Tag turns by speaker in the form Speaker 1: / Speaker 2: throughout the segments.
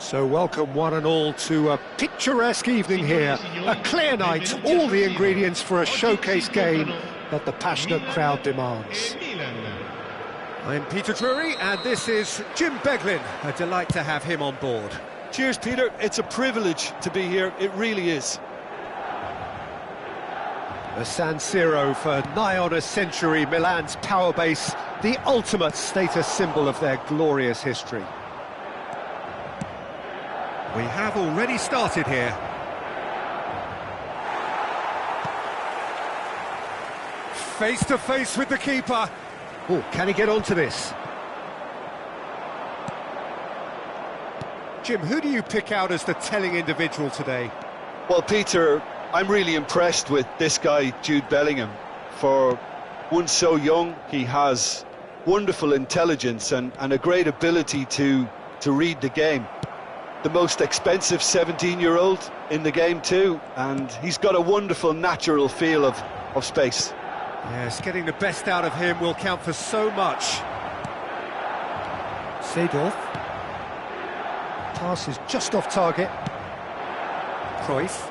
Speaker 1: So welcome one and all to a picturesque evening here. A clear night, all the ingredients for a showcase game that the passionate crowd demands. I'm Peter Drury and this is Jim Beglin. A delight to have him on board.
Speaker 2: Cheers, Peter. It's a privilege to be here. It really is.
Speaker 1: The San Siro for nigh on a century, Milan's power base, the ultimate status symbol of their glorious history. We have already started here. Face to face with the keeper. Oh, can he get onto this? Jim, who do you pick out as the telling individual today?
Speaker 2: Well, Peter, I'm really impressed with this guy, Jude Bellingham. For one so young, he has wonderful intelligence and a great ability to read the game. The most expensive 17-year-old in the game too, and he's got a wonderful natural feel of space.
Speaker 1: Yes, getting the best out of him will count for so much. Seedorf. Pass is just off target. Cruyff.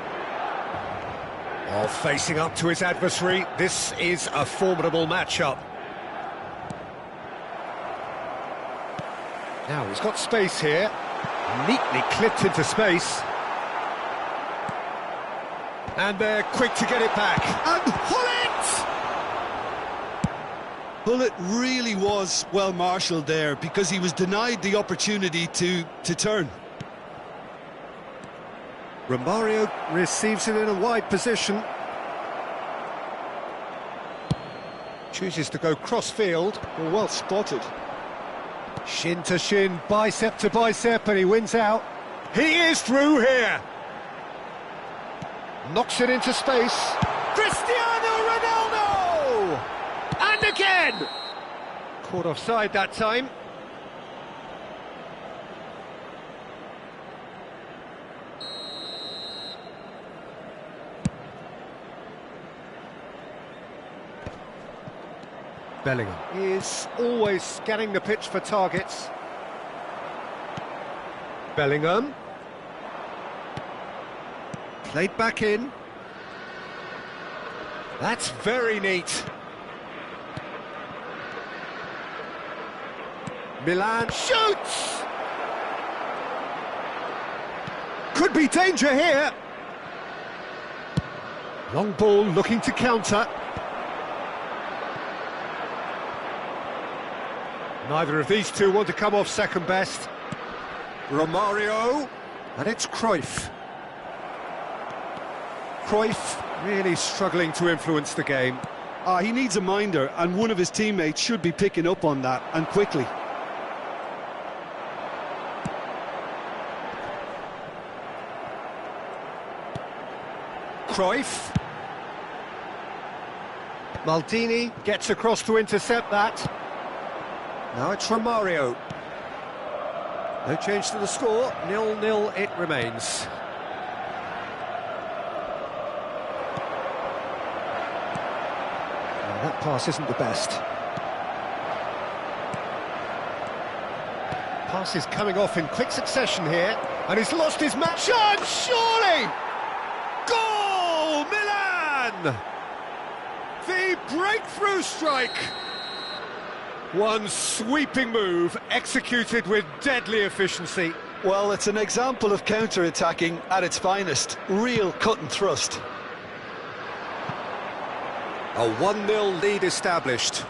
Speaker 1: Oh, facing up to his adversary. This is a formidable matchup. Now he's got space here. Neatly clipped into space. And they're quick to get it back. And Hullet!
Speaker 2: Hullet really was well marshalled there because he was denied the opportunity to turn.
Speaker 1: Romario receives it in a wide position. Chooses to go cross-field.
Speaker 2: Well spotted.
Speaker 1: Shin to shin, bicep to bicep, and he wins out. He is through here. Knocks it into space. Cristiano Ronaldo! And again! Caught offside that time. Bellingham is always scanning the pitch for targets. Bellingham. Played back in. That's very neat. Milan shoots! Could be danger here. Long ball looking to counter. Neither of these two want to come off second best. Romario, and it's Cruyff. Cruyff really struggling to influence the game.
Speaker 2: He needs a minder, and one of his teammates should be picking up on that, and quickly.
Speaker 1: Cruyff. Maldini gets across to intercept that. Now it's Romario. No change to the score, 0-0 it remains. Well, that pass isn't the best. Pass is coming off in quick succession here, and he's lost his match on, surely! Goal, Milan! The breakthrough strike! One sweeping move, executed with deadly efficiency.
Speaker 2: Well, it's an example of counter-attacking at its finest. Real cut and thrust.
Speaker 1: A 1-0 lead established.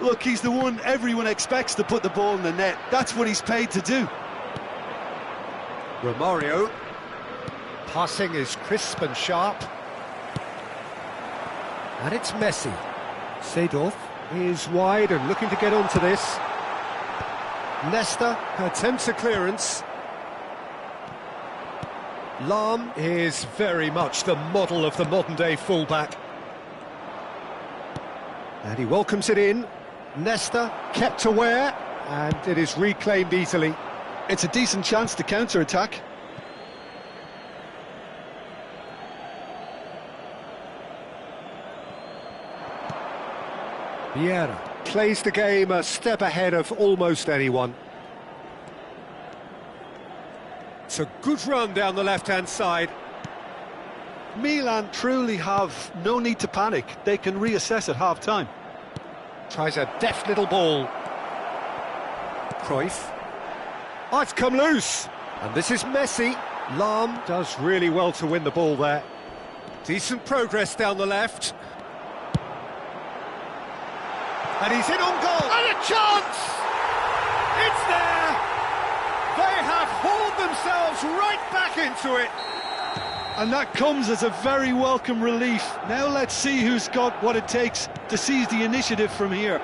Speaker 2: Look, he's the one everyone expects to put the ball in the net. That's what he's paid to do.
Speaker 1: Romario. Passing is crisp and sharp. And it's Messi. Seedorf is wide and looking to get onto this. Nesta attempts a clearance. Lahm is very much the model of the modern-day fullback. And he welcomes it in. Nesta kept aware, and it is reclaimed easily.
Speaker 2: It's a decent chance to counter-attack.
Speaker 1: Vieira plays the game a step ahead of almost anyone. It's a good run down the left-hand side.
Speaker 2: Milan truly have no need to panic. They can reassess at half-time.
Speaker 1: Tries a deft little ball. Cruyff. Oh, it's come loose. And this is Messi. Lahm does really well to win the ball there. Decent progress down the left. And he's in on goal. And a chance! It's there! They have hauled themselves right back into it.
Speaker 2: And that comes as a very welcome relief. Now let's see who's got what it takes to seize the initiative from here.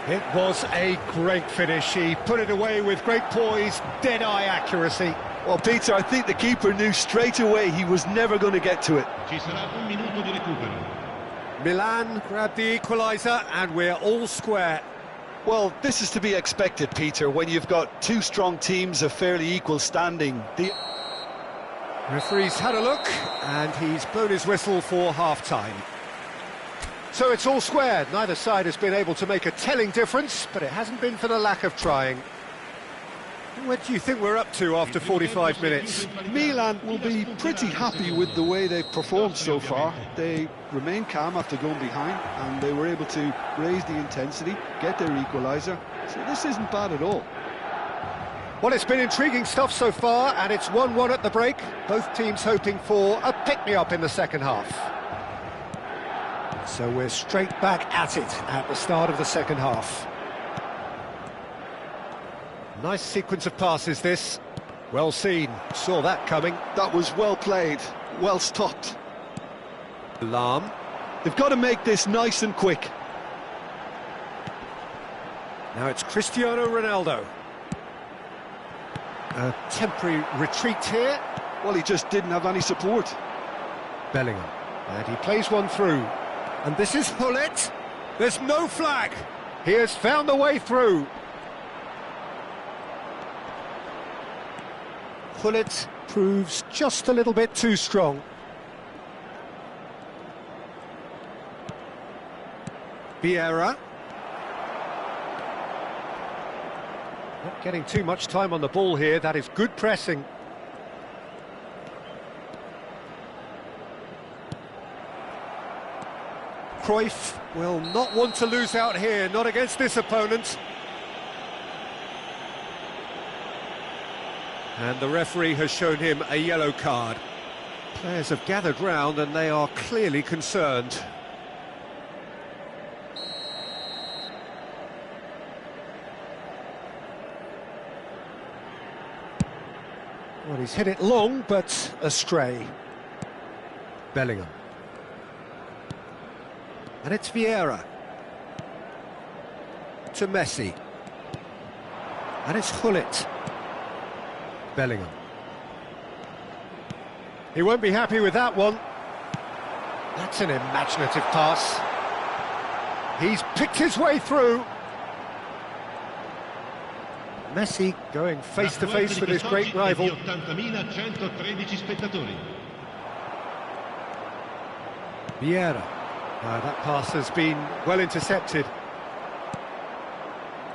Speaker 1: It was a great finish. He put it away with great poise, dead-eye accuracy.
Speaker 2: Well, Peter, I think the keeper knew straight away he was never going to get to it.
Speaker 3: Ci sarà un minuto di recupero.
Speaker 1: Milan grabbed the equaliser and we're all square.
Speaker 2: Well, this is to be expected, Peter, when you've got two strong teams of fairly equal standing. The
Speaker 1: referee's had a look and he's blown his whistle for half-time. So it's all square. Neither side has been able to make a telling difference, but it hasn't been for the lack of trying. What do you think we're up to after 45 minutes?
Speaker 2: Milan will be pretty happy with the way they've performed so far. They remain calm after going behind, and they were able to raise the intensity, get their equaliser. So this isn't bad at all.
Speaker 1: Well, it's been intriguing stuff so far, and it's 1-1 at the break. Both teams hoping for a pick-me-up in the second half. So we're straight back at it at the start of the second half. Nice sequence of passes, this. Well seen. Saw that coming.
Speaker 2: That was well played, well stopped.
Speaker 1: Lahm.
Speaker 2: They've got to make this nice and quick.
Speaker 1: Now it's Cristiano Ronaldo. A temporary retreat here.
Speaker 2: Well, he just didn't have any support.
Speaker 1: Bellingham. And he plays one through. And this is Hullet. There's no flag. He has found the way through. Hullet proves just a little bit too strong. Vieira. Not getting too much time on the ball here. That is good pressing. Cruyff will not want to lose out here, not against this opponent. And the referee has shown him a yellow card. Players have gathered round and they are clearly concerned. Well, he's hit it long, but astray. Bellingham. And it's Vieira. To Messi. And it's Hullet. Bellingham. He won't be happy with that one. That's an imaginative pass. He's picked his way through. Messi going face to face with his great rival. Vieira. That pass has been well intercepted.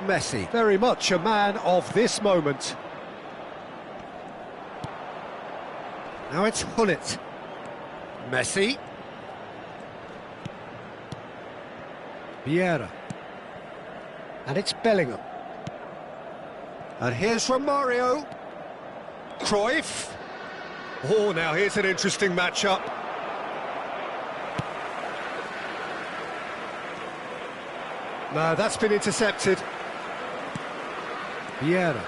Speaker 1: Messi, very much a man of this moment. Now it's Hullet. Messi. Vieira. And it's Bellingham. And here's Romario. Cruyff. Oh, now here's an interesting matchup. No, that's been intercepted. Vieira.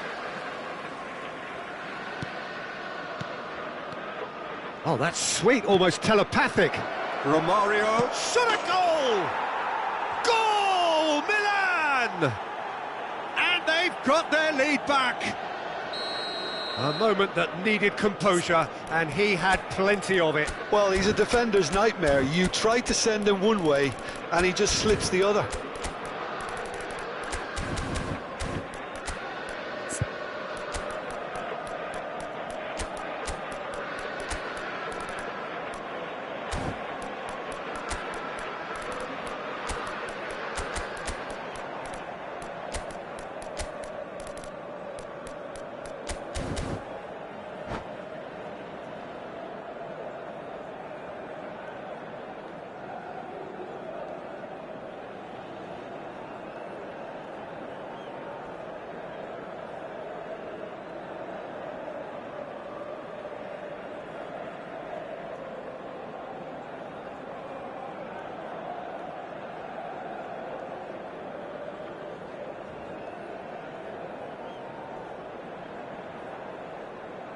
Speaker 1: Oh, that's sweet, almost telepathic. Romario, shot a goal! Goal, Milan! And they've got their lead back. A moment that needed composure, and he had plenty of it.
Speaker 2: Well, he's a defender's nightmare. You try to send him one way, and he just slips the other.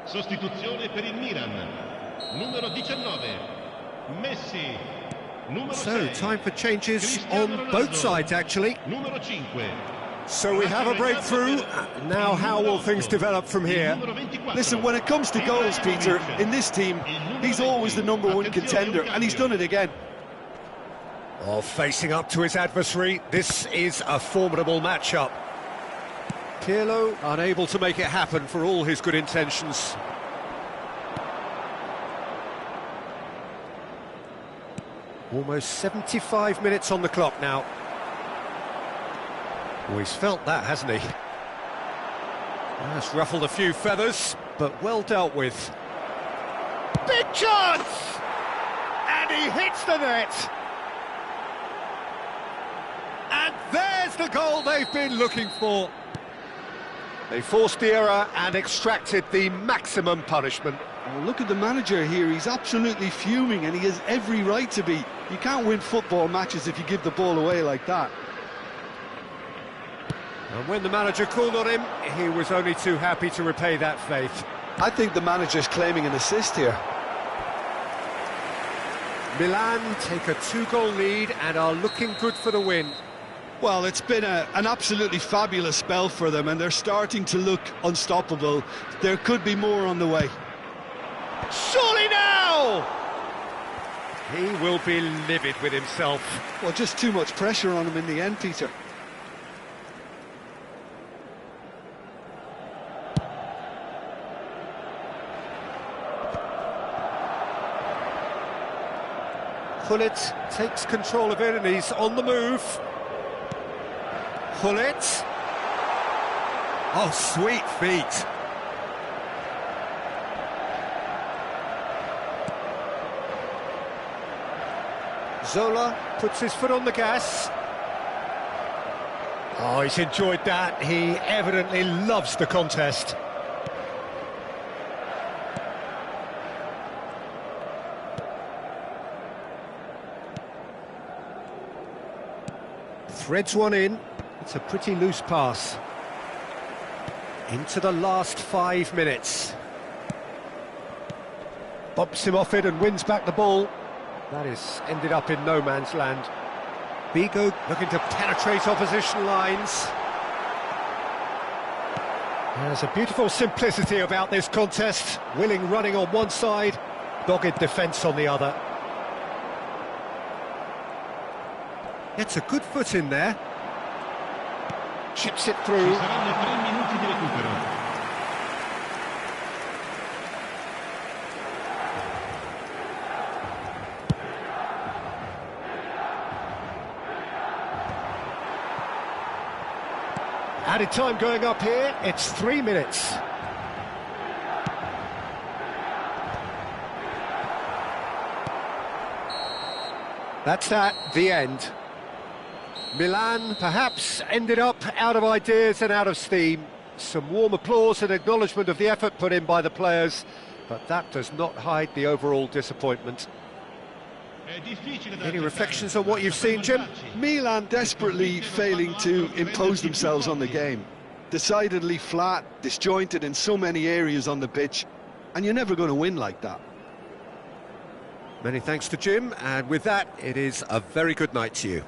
Speaker 3: Sostituzione per il Milan. Numero 19. Messi. Numero
Speaker 1: So,
Speaker 3: 6.
Speaker 1: time for changes
Speaker 3: Cristiano
Speaker 1: on
Speaker 3: Ronaldo.
Speaker 1: both sides, actually.
Speaker 3: Numero 5.
Speaker 1: So we have a breakthrough. Now, how will things develop from here?
Speaker 2: Listen, when it comes to goals, Peter, in this team, he's always the #1 contender, and he's done it again.
Speaker 1: Oh, facing up to his adversary, this is a formidable matchup. Pirlo unable to make it happen for all his good intentions. Almost 75 minutes on the clock now. Oh, he's felt that, hasn't he? That's ruffled a few feathers, but well dealt with. Big chance! And he hits the net! And there's the goal they've been looking for. They forced the error and extracted the maximum punishment.
Speaker 2: Well, look at the manager here, he's absolutely fuming, and he has every right to be. You can't win football matches if you give the ball away like that.
Speaker 1: And when the manager called on him, he was only too happy to repay that faith.
Speaker 2: I think the manager's claiming an assist here.
Speaker 1: Milan take a 2-goal lead and are looking good for the win.
Speaker 2: Well, it's been an absolutely fabulous spell for them, and they're starting to look unstoppable. There could be more on the way.
Speaker 1: Surely now! He will be livid with himself.
Speaker 2: Well, just too much pressure on him in the end, Peter.
Speaker 1: Gullit takes control of it and he's on the move. Gullit. Oh, sweet feet. Zola puts his foot on the gas. Oh, he's enjoyed that. He evidently loves the contest. Threads one in. It's a pretty loose pass. Into the last 5 minutes. Bumps him off it and wins back the ball. That is ended up in no man's land. Bigo looking to penetrate opposition lines. There's a beautiful simplicity about this contest. Willing running on one side, dogged defence on the other. Gets a good foot in there. Chips it through.
Speaker 3: Ci saranno 3 minuti di recupero.
Speaker 1: Added time going up here, it's 3 minutes. That's that, the end. Milan perhaps ended up out of ideas and out of steam. Some warm applause and acknowledgement of the effort put in by the players, but that does not hide the overall disappointment. Any reflections on what you've seen, Jim?
Speaker 2: Milan desperately failing to impose themselves on the game. Decidedly flat, disjointed in so many areas on the pitch, and you're never going to win like that.
Speaker 1: Many thanks to Jim, and with that, it is a very good night to you.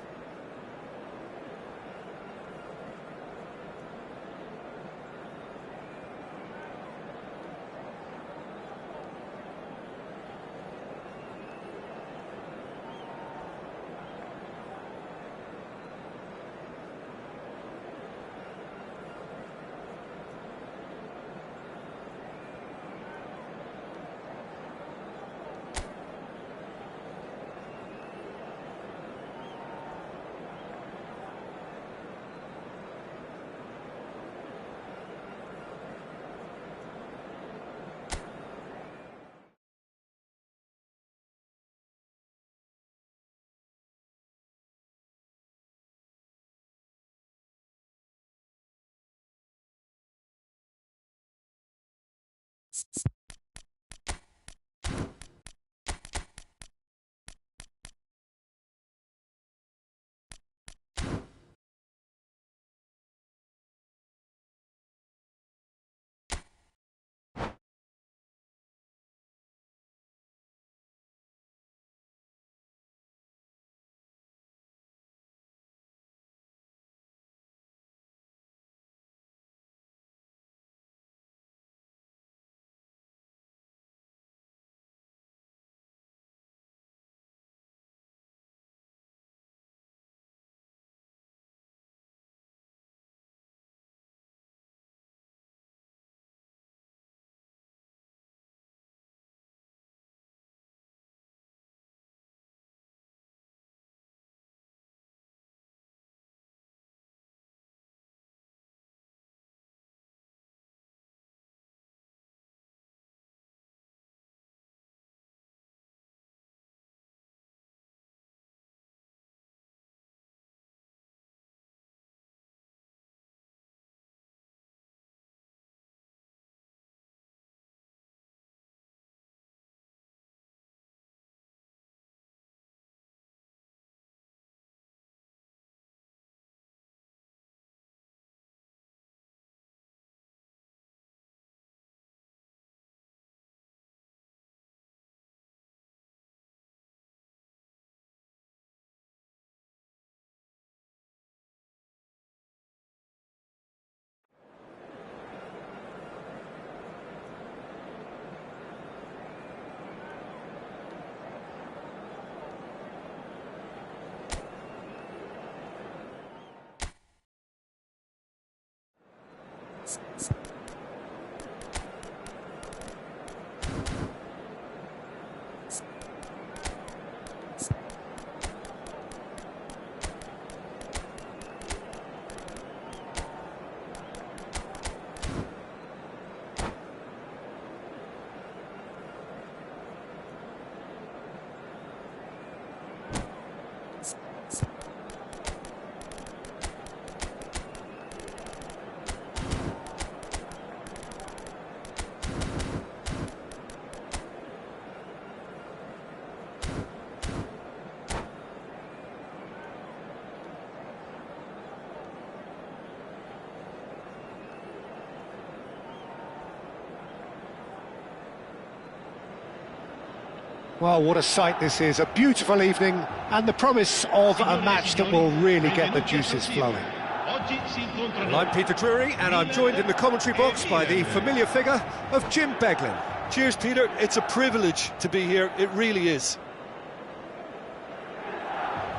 Speaker 1: Well, what a sight this is, a beautiful evening, and the promise of a match that will really get the juices flowing. Well, I'm Peter Drury, and I'm joined in the commentary box by the familiar figure of Jim Beglin.
Speaker 2: Cheers, Peter. It's a privilege to be here, it really is.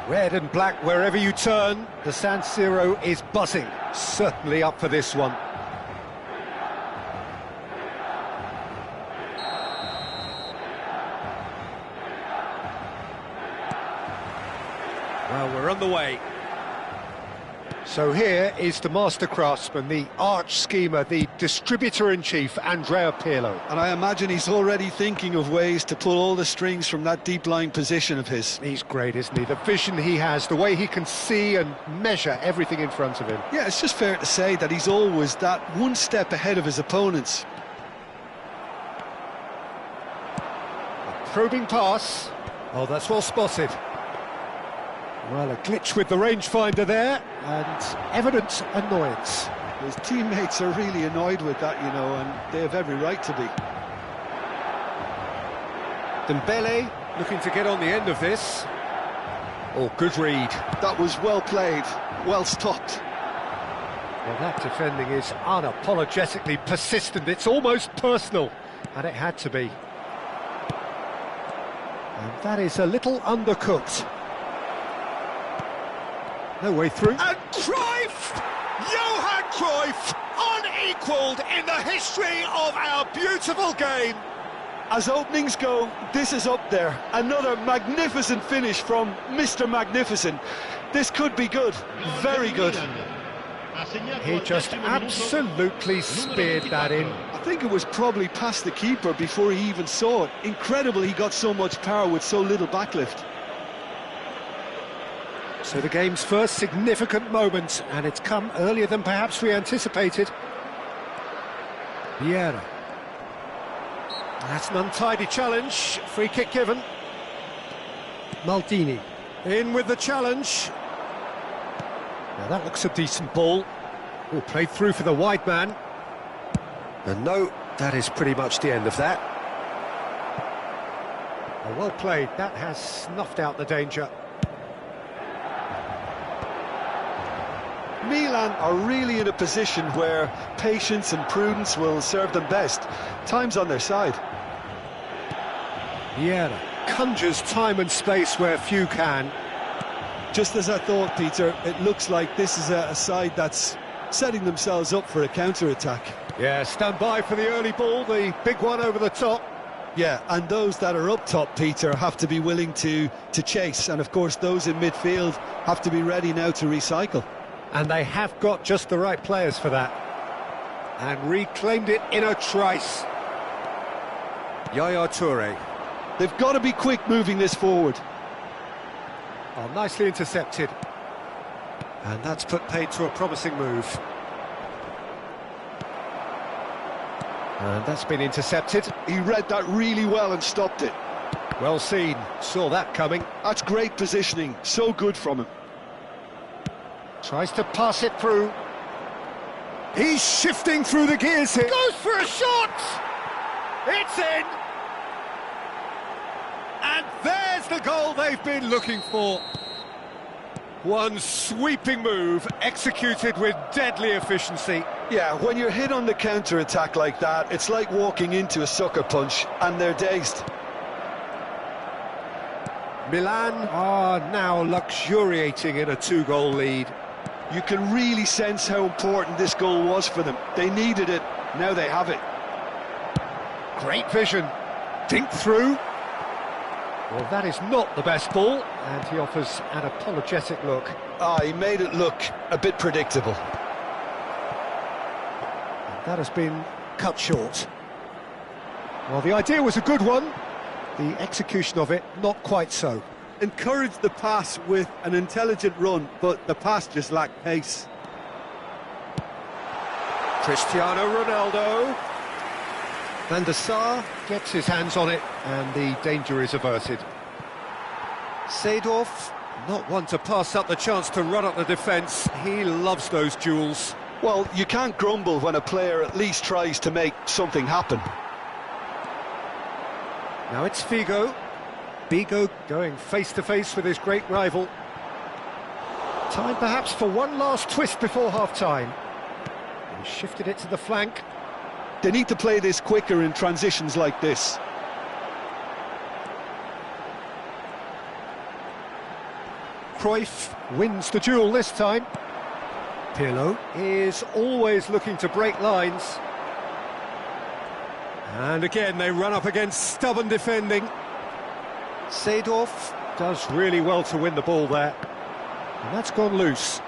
Speaker 1: Red and black wherever you turn, the San Siro is buzzing, certainly up for this one. Well, we're on the way. So here is the master craftsman, the arch schemer, the distributor-in-chief, Andrea Pirlo.
Speaker 2: And I imagine he's already thinking of ways to pull all the strings from that deep-lying position of his.
Speaker 1: He's great, isn't he? The vision he has, the way he can see and measure everything in front of him.
Speaker 2: Yeah, it's just fair to say that he's always that one step ahead of his opponents.
Speaker 1: A probing pass. Oh, that's well spotted. Well, a glitch with the rangefinder there, and evident annoyance.
Speaker 2: His teammates are really annoyed with that, you know, and they have every right to be.
Speaker 1: Dembele looking to get on the end of this. Oh, good read.
Speaker 2: That was well played, well stopped.
Speaker 1: Well, that defending is unapologetically persistent. It's almost personal, and it had to be. And that is a little undercooked. No way through. And Cruyff! Johan Cruyff! Unequalled in the history of our beautiful game.
Speaker 2: As openings go, this is up there. Another magnificent finish from Mr. Magnificent. This could be good, very good.
Speaker 1: He just absolutely speared that in.
Speaker 2: I think it was probably past the keeper before he even saw it. Incredible he got so much power with so little backlift.
Speaker 1: So the game's first significant moment, and it's come earlier than perhaps we anticipated. Vieira. That's an untidy challenge. Free kick given. Maldini. In with the challenge. Now that looks a decent ball. Oh, played through for the wide man. And no, that is pretty much the end of that. Oh, well played. That has snuffed out the danger.
Speaker 2: Milan are really in a position where patience and prudence will serve them best. Time's on their side.
Speaker 1: Vieira conjures time and space where few can.
Speaker 2: Just as I thought, Peter, it looks like this is a side that's setting themselves up for a counter-attack.
Speaker 1: Yeah, stand by for the early ball, the big one over the top.
Speaker 2: Yeah, and those that are up top, Peter, have to be willing to chase. And of course, those in midfield have to be ready now to recycle.
Speaker 1: And they have got just the right players for that. And reclaimed it in a trice. Yaya Toure.
Speaker 2: They've got to be quick moving this forward.
Speaker 1: Oh, nicely intercepted. And that's put paid to a promising move. And that's been intercepted.
Speaker 2: He read that really well and stopped it.
Speaker 1: Well seen. Saw that coming.
Speaker 2: That's great positioning. So good from him.
Speaker 1: Tries to pass it through. He's shifting through the gears here. Goes for a shot! It's in! And there's the goal they've been looking for. One sweeping move, executed with deadly efficiency.
Speaker 2: Yeah, when you're hit on the counter-attack like that, it's like walking into a sucker punch, and they're dazed.
Speaker 1: Milan are now luxuriating in a two-goal lead.
Speaker 2: You can really sense how important this goal was for them. They needed it, now they have it.
Speaker 1: Great vision. Dink through. Well, that is not the best ball, and he offers an apologetic look.
Speaker 2: He made it look a bit predictable.
Speaker 1: That has been cut short. Well, the idea was a good one. The execution of it, not quite so.
Speaker 2: Encouraged the pass with an intelligent run, but the pass just lacked pace.
Speaker 1: Cristiano Ronaldo. Van der Sar gets his hands on it, and the danger is averted. Seedorf, not one to pass up the chance to run up the defence. He loves those duels.
Speaker 2: Well, you can't grumble when a player at least tries to make something happen.
Speaker 1: Now it's Figo. Bigo going face-to-face with his great rival. Time perhaps for one last twist before half-time. He shifted it to the flank.
Speaker 2: They need to play this quicker in transitions like this.
Speaker 1: Cruyff wins the duel this time. Pirlo is always looking to break lines. And again, they run up against stubborn defending. Seedorf does really well to win the ball there. And that's gone loose.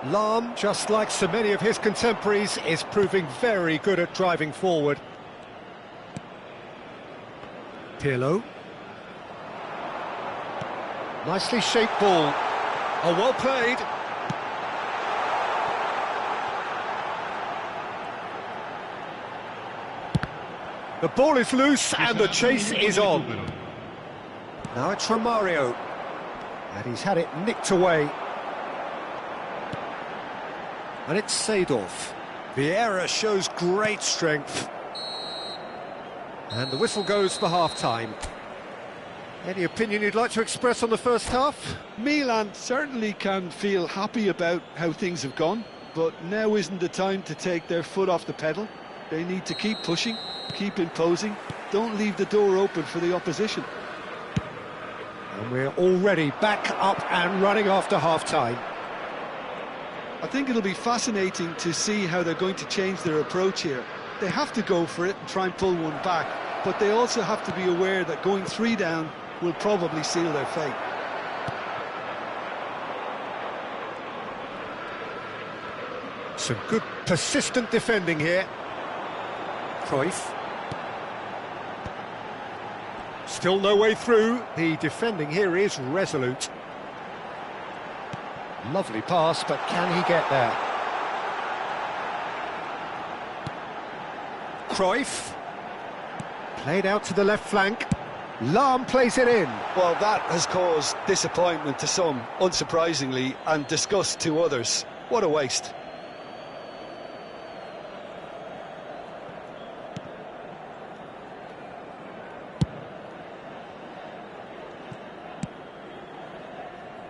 Speaker 1: Lahm, just like so many of his contemporaries, is proving very good at driving forward. Pirlo. Nicely shaped ball. Oh, well played. The ball is loose and the chase is on. Now it's Romario. And he's had it nicked away. And it's Seedorf. Vieira shows great strength. And the whistle goes for half-time. Any opinion you'd like to express on the first half?
Speaker 2: Milan certainly can feel happy about how things have gone, but now isn't the time to take their foot off the pedal. They need to keep pushing, keep imposing, don't leave the door open for the opposition.
Speaker 1: And we're already back up and running after half-time.
Speaker 2: I think it'll be fascinating to see how they're going to change their approach here. They have to go for it and try and pull one back, but they also have to be aware that going 3 down will probably seal their fate.
Speaker 1: Some good persistent defending here. Cruyff. Still no way through. The defending here is resolute. Lovely pass, but can he get there? Cruyff. Played out to the left flank. Lahm plays it in.
Speaker 2: Well, that has caused disappointment to some, unsurprisingly, and disgust to others. What a waste.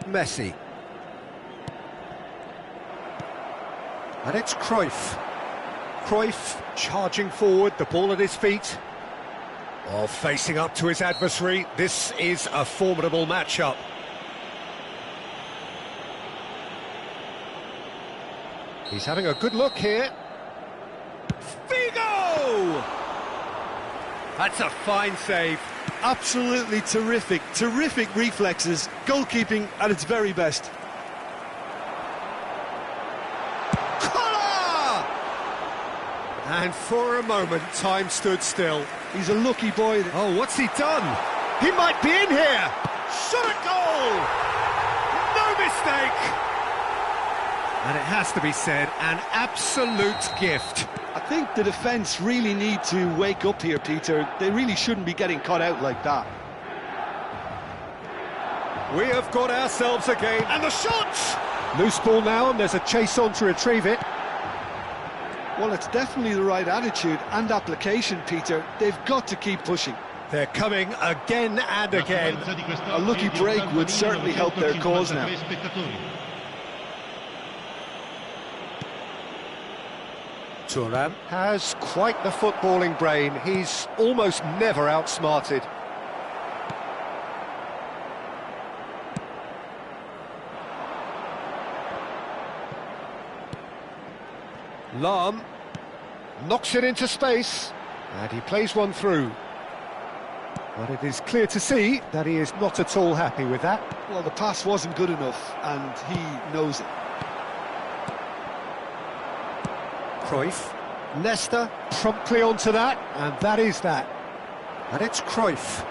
Speaker 1: Messi. And it's Cruyff. Cruyff charging forward, the ball at his feet. Oh, facing up to his adversary. This is a formidable matchup. He's having a good look here. Figo! That's a fine save.
Speaker 2: Absolutely terrific, terrific reflexes, goalkeeping at its very best.
Speaker 1: And for a moment, time stood still.
Speaker 2: He's a lucky boy.
Speaker 1: Oh, what's he done? He might be in here! Shot at goal! No mistake! And it has to be said, an absolute gift.
Speaker 2: I think the defence really need to wake up here, Peter. They really shouldn't be getting caught out like that.
Speaker 1: We have got ourselves a game. And the shot! Loose ball now, and there's a chase on to retrieve it.
Speaker 2: Well, it's definitely the right attitude and application, Peter. They've got to keep pushing.
Speaker 1: They're coming again and again.
Speaker 2: A lucky break would certainly help their cause now.
Speaker 1: Thuram has quite the footballing brain. He's almost never outsmarted. Lahm knocks it into space, and he plays one through. But it is clear to see that he is not at all happy with that.
Speaker 2: Well, the pass wasn't good enough, and he knows it.
Speaker 1: Cruyff. Leicester promptly onto that, and that is that. And it's Cruyff.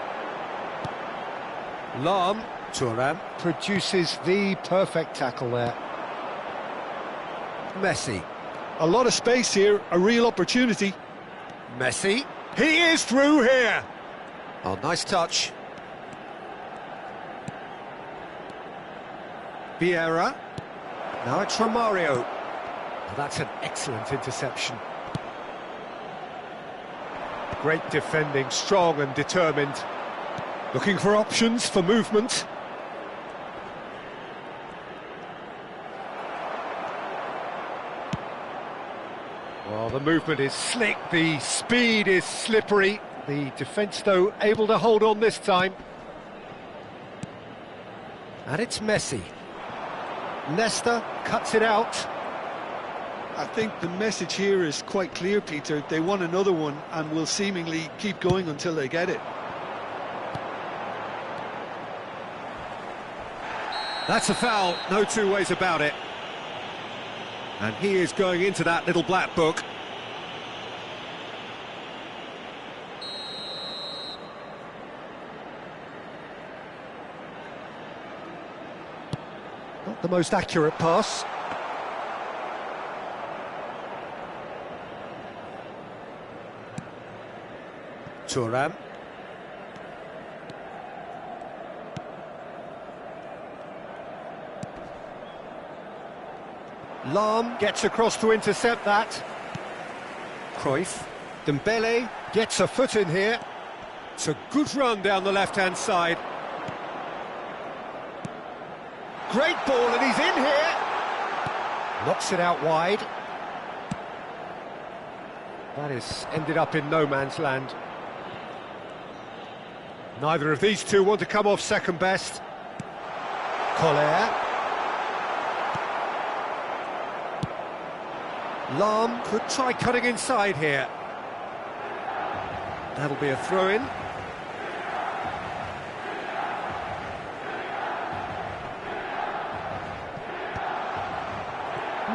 Speaker 1: Lahm. Thuram produces the perfect tackle there. Messi.
Speaker 2: A lot of space here, a real opportunity.
Speaker 1: Messi. He is through here. Oh, nice touch. Vieira. Now it's Romario. Oh, that's an excellent interception. Great defending, strong and determined. Looking for options for movement. Well, the movement is slick, the speed is slippery. The defence, though, able to hold on this time. And it's Messi. Nesta cuts it out.
Speaker 2: I think the message here is quite clear, Peter. They want another one and will seemingly keep going until they get it.
Speaker 1: That's a foul, no two ways about it. And he is going into that little black book. Not the most accurate pass. Thuram. Lahm gets across to intercept that. Cruyff. Dembele gets a foot in here. It's a good run down the left-hand side. Great ball, and he's in here. Knocks it out wide. That is ended up in no man's land. Neither of these two want to come off second best. Collier. Lahm could try cutting inside here. That'll be a throw-in.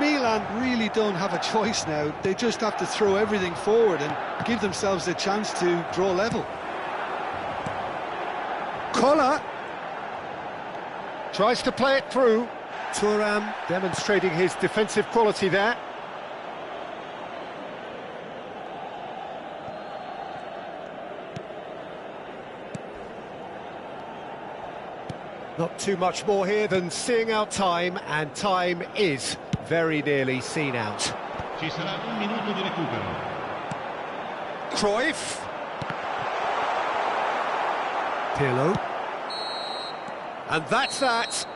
Speaker 2: Milan really don't have a choice now. They just have to throw everything forward and give themselves a chance to draw level.
Speaker 1: Koller tries to play it through. Thuram demonstrating his defensive quality there. Not too much more here than seeing out time, and time is very nearly seen out.
Speaker 3: Ci sarà un minuto di recupero.
Speaker 1: Cruyff. Pirlo. And that's that.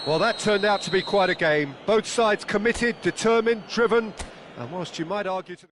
Speaker 1: Well, that turned out to be quite a game. Both sides committed, determined, driven, and whilst you might argue to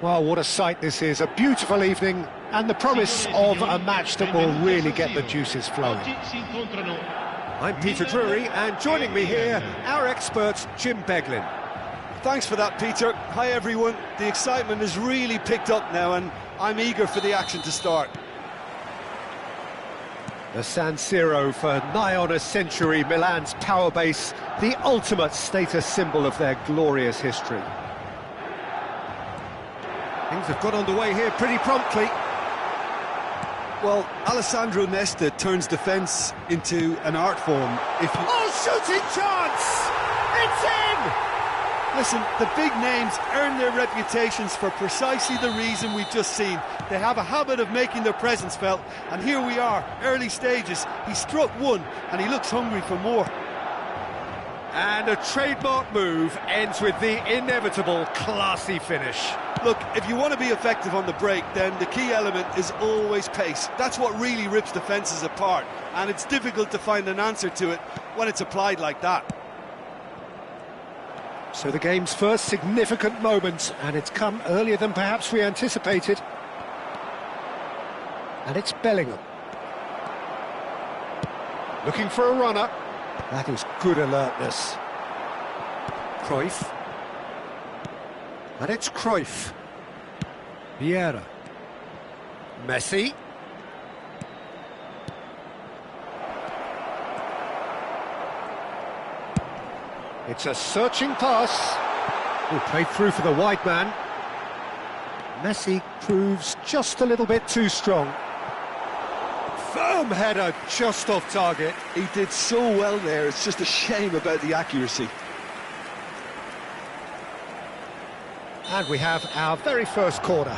Speaker 1: Well, what a sight this is, a beautiful evening, and the promise of a match that will really get the juices flowing. I'm Peter Drury, and joining me here, our expert, Jim Beglin.
Speaker 2: Thanks for that, Peter. Hi, everyone. The excitement has really picked up now, and I'm eager for the action to start.
Speaker 1: The San Siro, for nigh on a century, Milan's power base, the ultimate status symbol of their glorious history. Things have got underway here pretty promptly.
Speaker 2: Well, Alessandro Nesta turns defence into an art form.
Speaker 1: Shooting chance! It's in!
Speaker 2: Listen, the big names earn their reputations for precisely the reason we've just seen. They have a habit of making their presence felt, and here we are, early stages. He struck one, and he looks hungry for more.
Speaker 1: And a trademark move ends with the inevitable classy finish.
Speaker 2: Look, if you want to be effective on the break, then the key element is always pace. That's what really rips defences apart, and it's difficult to find an answer to it when it's applied like that.
Speaker 1: So the game's first significant moment, and it's come earlier than perhaps we anticipated. And it's Bellingham. Looking for a runner. That is good alertness. Cruyff. And it's Cruyff. Vieira. Messi. It's a searching pass. Played through for the wide man. Messi proves just a little bit too strong. Firm header, just off target.
Speaker 2: He did so well there, it's just a shame about the accuracy.
Speaker 1: And we have our very first corner.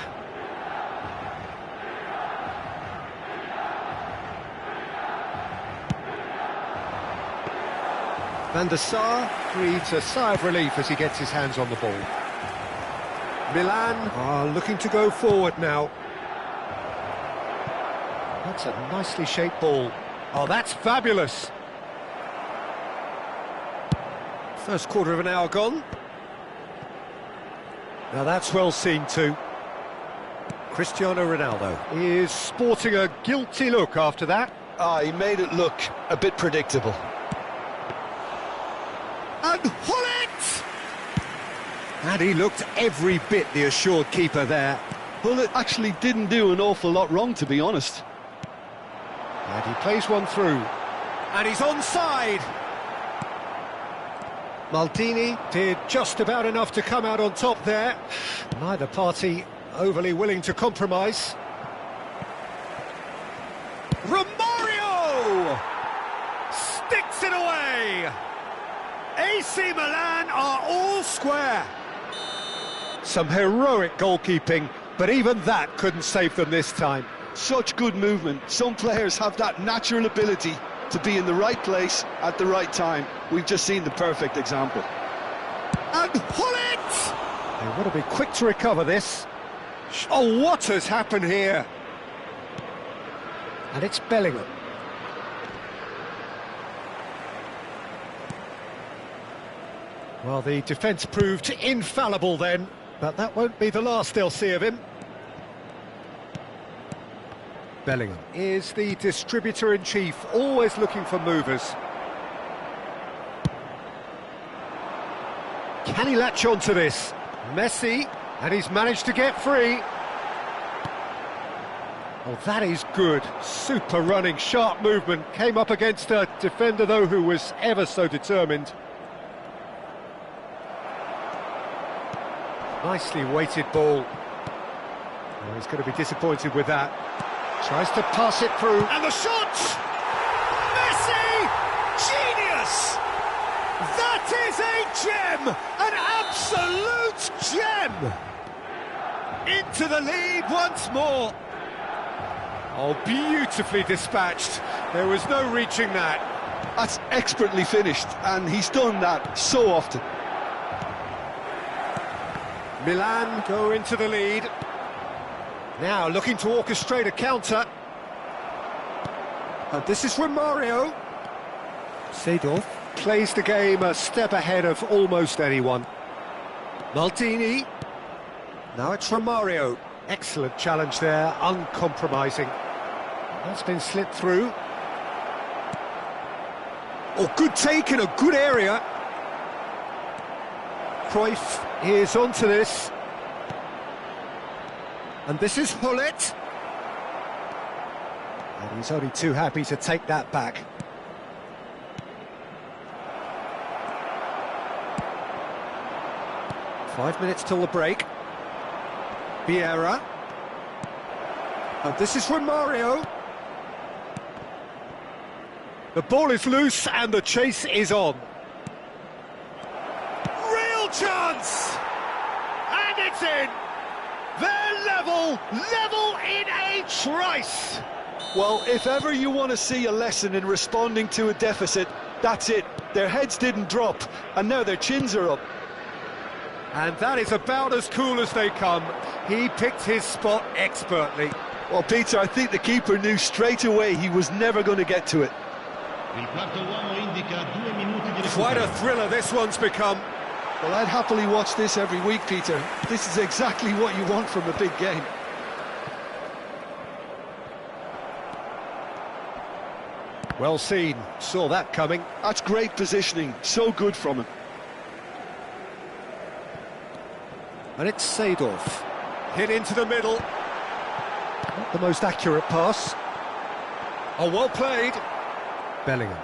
Speaker 1: Van der Sar breathes a sigh of relief as he gets his hands on the ball. Milan are looking to go forward now. That's a nicely shaped ball. Oh, that's fabulous. First quarter of an hour gone. Now that's well seen too. Cristiano Ronaldo is sporting a guilty look after that.
Speaker 2: He made it look a bit predictable.
Speaker 1: And Hullet! And he looked every bit the assured keeper there.
Speaker 2: Hullet actually didn't do an awful lot wrong, to be honest.
Speaker 1: And he plays one through. And he's onside! Maldini did just about enough to come out on top there. Neither party overly willing to compromise. Romario! Sticks it away! AC Milan are all square. Some heroic goalkeeping, but even that couldn't save them this time.
Speaker 2: Such good movement. Some players have that natural ability to be in the right place at the right time. We've just seen the perfect example.
Speaker 1: And Hullet! They want to be quick to recover this. Oh, what has happened here? And it's Bellingham. Well, the defence proved infallible then, but that won't be the last they'll see of him. Bellingham is the distributor-in-chief, always looking for movers. Can he latch on to this? Messi, and he's managed to get free. Oh, that is good. Super running, sharp movement. Came up against a defender, though, who was ever so determined. Nicely weighted ball. Oh, he's going to be disappointed with that. Tries to pass it through. And the shot! Messi! Genius! That is a gem! An absolute gem! Into the lead once more. Oh, beautifully dispatched. There was no reaching that.
Speaker 2: That's expertly finished, and he's done that so often.
Speaker 1: Milan go into the lead. Now looking to orchestrate a counter. And this is Romario. Seedorf plays the game a step ahead of almost anyone. Maldini. Now it's Romario. Excellent challenge there, uncompromising. That's been slipped through. Oh, good take in a good area. Cruyff is onto this. And this is Hullet. And he's only too happy to take that back. Five minutes till the break. Vieira. And this is Romario. The ball is loose and the chase is on. Real chance! And it's in! They're level in a trice!
Speaker 2: Well, if ever you want to see a lesson in responding to a deficit, that's it. Their heads didn't drop, and now their chins are up.
Speaker 1: And that is about as cool as they come. He picked his spot expertly.
Speaker 2: Well, Peter, I think the keeper knew straight away he was never going to get to it.
Speaker 3: Il quarto uomo indica 2 minuti di recupero.
Speaker 1: Quite a thriller this one's become.
Speaker 2: Well, I'd happily watch this every week, Peter. This is exactly what you want from a big game.
Speaker 1: Well seen, saw that coming.
Speaker 2: That's great positioning, so good from him.
Speaker 1: And it's Seedorf. Hit into the middle. Not the most accurate pass. Oh, well played. Bellingham.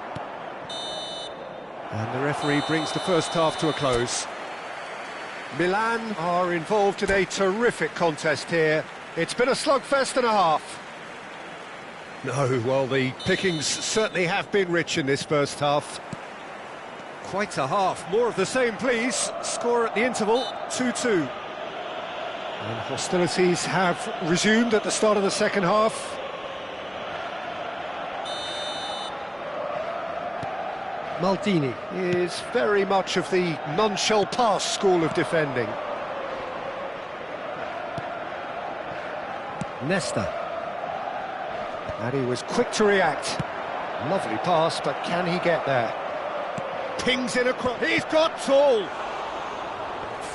Speaker 1: And the referee brings the first half to a close. Milan are involved in a terrific contest here. It's been a slugfest and a half. No, well, the pickings certainly have been rich in this first half. Quite a half. More of the same, please. Score at the interval, 2-2. And hostilities have resumed at the start of the second half. Maldini is very much of the none-shall-pass school of defending. Nesta. And he was quick to react. Lovely pass, but can he get there? Pings in across. He's got tall.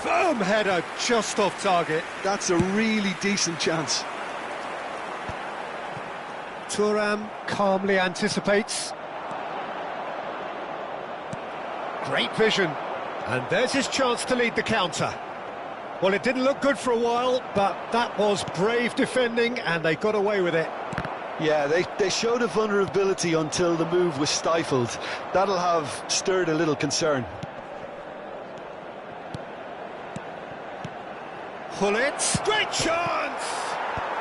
Speaker 1: Firm header, just off target.
Speaker 2: That's a really decent chance.
Speaker 1: Thuram calmly anticipates. Great vision. And there's his chance to lead the counter. Well, it didn't look good for a while, but that was brave defending, and they got away with it.
Speaker 2: Yeah, they showed a vulnerability until the move was stifled. That'll have stirred a little concern.
Speaker 1: Hullet, great chance!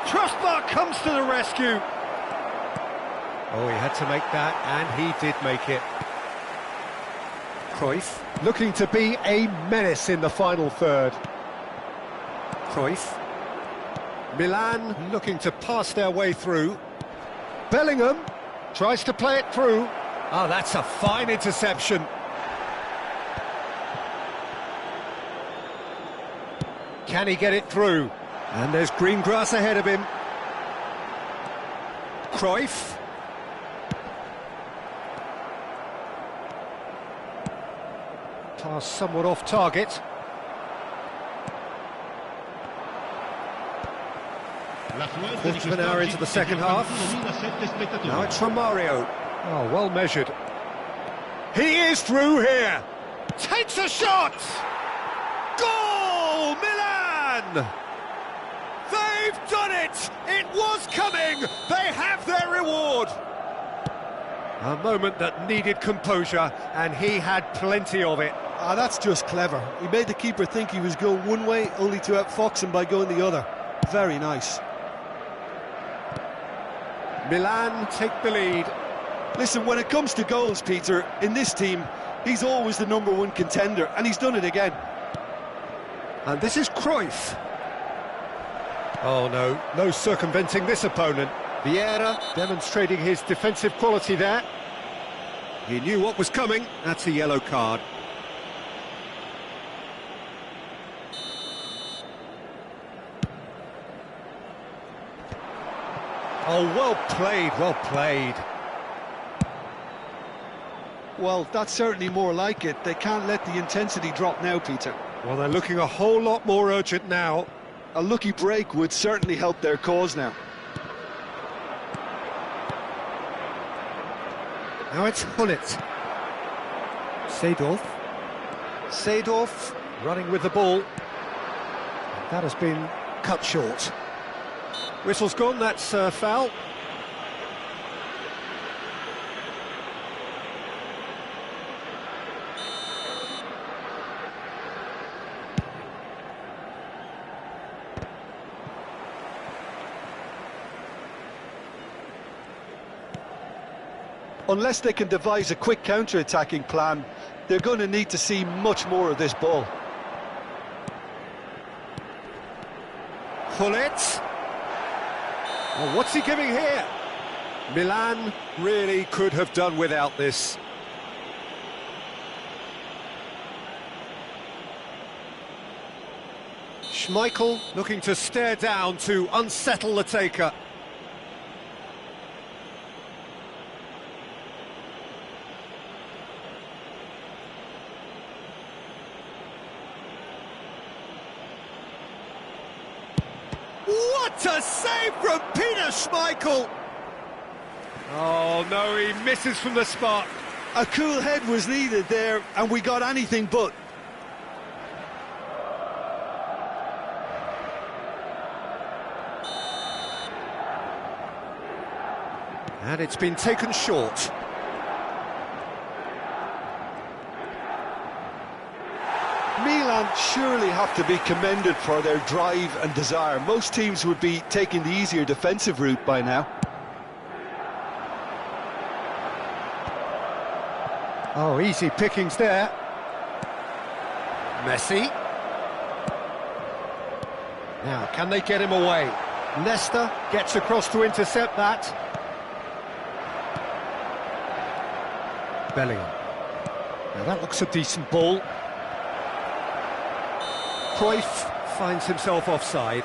Speaker 1: Crossbar comes to the rescue. Oh, he had to make that, and he did make it. Cruyff looking to be a menace in the final third. Cruyff. Milan looking to pass their way through. Bellingham tries to play it through. Oh, that's a fine interception. Can he get it through? And there's green grass ahead of him. Cruyff. Pass somewhat off target. Quarter of an hour into the second half. Now it's Romario. Oh, well measured. He is through here. Takes a shot. Goal, Milan! They've done it. It was coming. They have their reward. A moment that needed composure, and he had plenty of it.
Speaker 2: Ah, that's just clever. He made the keeper think he was going one way, only to outfox him by going the other. Very nice.
Speaker 1: Milan take the lead.
Speaker 2: Listen, when it comes to goals, Peter, in this team, he's always the #1 contender, and he's done it again.
Speaker 1: And this is Cruyff. Oh no, no circumventing this opponent. Vieira demonstrating his defensive quality there. He knew what was coming. That's a yellow card. Oh, well played, well played.
Speaker 2: Well, that's certainly more like it. They can't let the intensity drop now, Peter.
Speaker 1: Well, they're looking a whole lot more urgent now.
Speaker 2: A lucky break would certainly help their cause now.
Speaker 1: Now it's Hullet. Seedorf running with the ball. That has been cut short. Whistle's gone, that's foul.
Speaker 2: Unless they can devise a quick counter-attacking plan, they're going to need to see much more of this ball.
Speaker 1: Hullet. Oh, what's he giving here? Milan really could have done without this. Schmeichel looking to stare down to unsettle the taker. What a save from Peter Schmeichel! Oh no, he misses from the spot.
Speaker 2: A cool head was needed there, and we got anything but.
Speaker 1: And it's been taken short.
Speaker 2: Milan surely have to be commended for their drive and desire. Most teams would be taking the easier defensive route by now.
Speaker 1: Oh, easy pickings there. Messi. Now, can they get him away? Leicester gets across to intercept that. Bellingham. Now that looks a decent ball. Cruyff finds himself offside.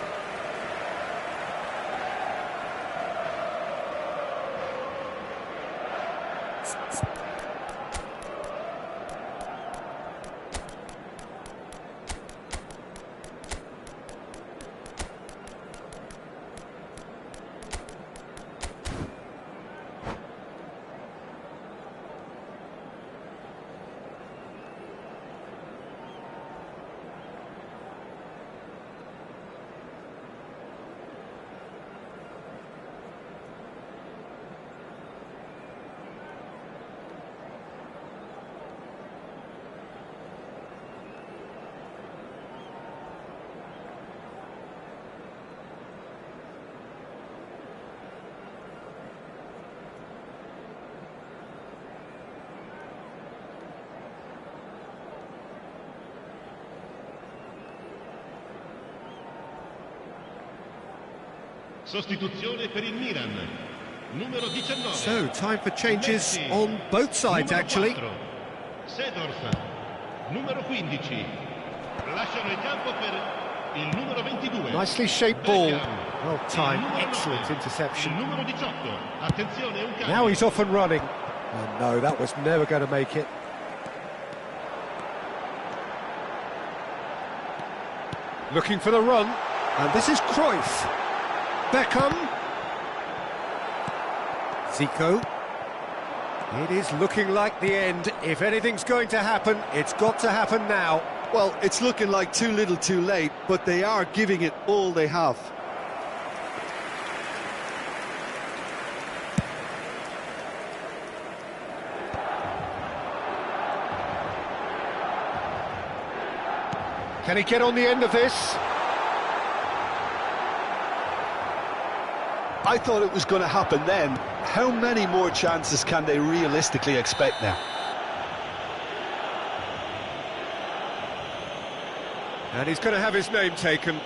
Speaker 3: Sostituzione per il Milan. Numero 19.
Speaker 1: So, time for changes on both sides, actually.
Speaker 3: Seedorf. Numero 15. Lasciano il campo per il numero 22.
Speaker 1: Nicely shaped ball. Well timed, excellent interception.
Speaker 3: Il numero 18. Attenzione, un cambio.
Speaker 1: Now he's off and running. Oh no, that was never going to make it. Looking for the run, and this is Cruyff. Beckham. Zico. It is looking like the end. If anything's going to happen, it's got to happen now.
Speaker 2: Well, it's looking like too little too late, but they are giving it all they have.
Speaker 1: Can he get on the end of this?
Speaker 2: I thought it was going to happen then. How many more chances can they realistically expect now?
Speaker 1: And he's going to have his name taken.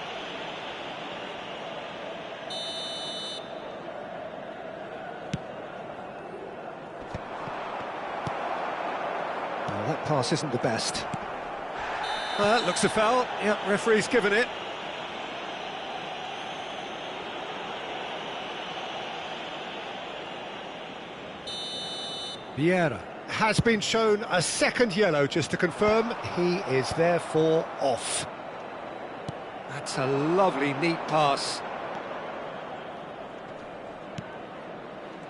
Speaker 1: Well, that pass isn't the best. That looks a foul. Yep, referee's given it. Vieira has been shown a second yellow, just to confirm he is therefore off. That's a lovely, neat pass.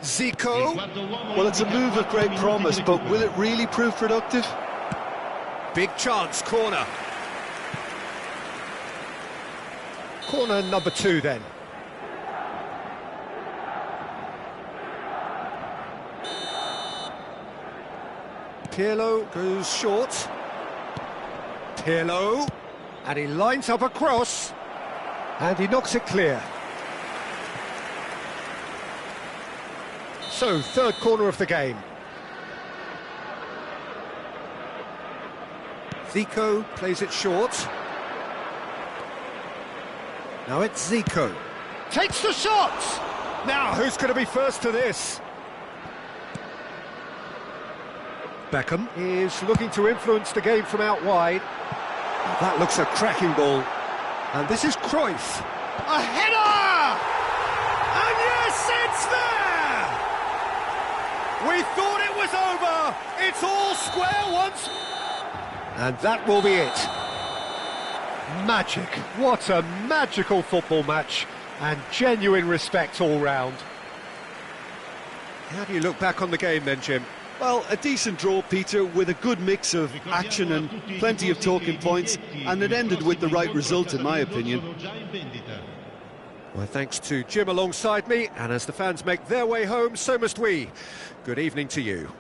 Speaker 1: Zico.
Speaker 2: Well, it's a move of great promise, but will it really prove productive?
Speaker 1: Big chance, corner. Corner number 2 then. Pirlo goes short. Pirlo. And he lines up a cross. And he knocks it clear. So, third corner of the game. Zico plays it short. Now it's Zico. Takes the shot! Now, who's going to be first to this? Beckham is looking to influence the game from out wide. That looks a cracking ball. And this is Cruyff. A header! And yes, it's there! We thought it was over. It's all square once. And that will be it. Magic. What a magical football match. And genuine respect all round. How do you look back on the game then, Jim?
Speaker 2: Well, a decent draw, Peter, with a good mix of action and plenty of talking points, and it ended with the right result, in my opinion.
Speaker 1: Well, thanks to Jim alongside me, and as the fans make their way home, so must we. Good evening to you.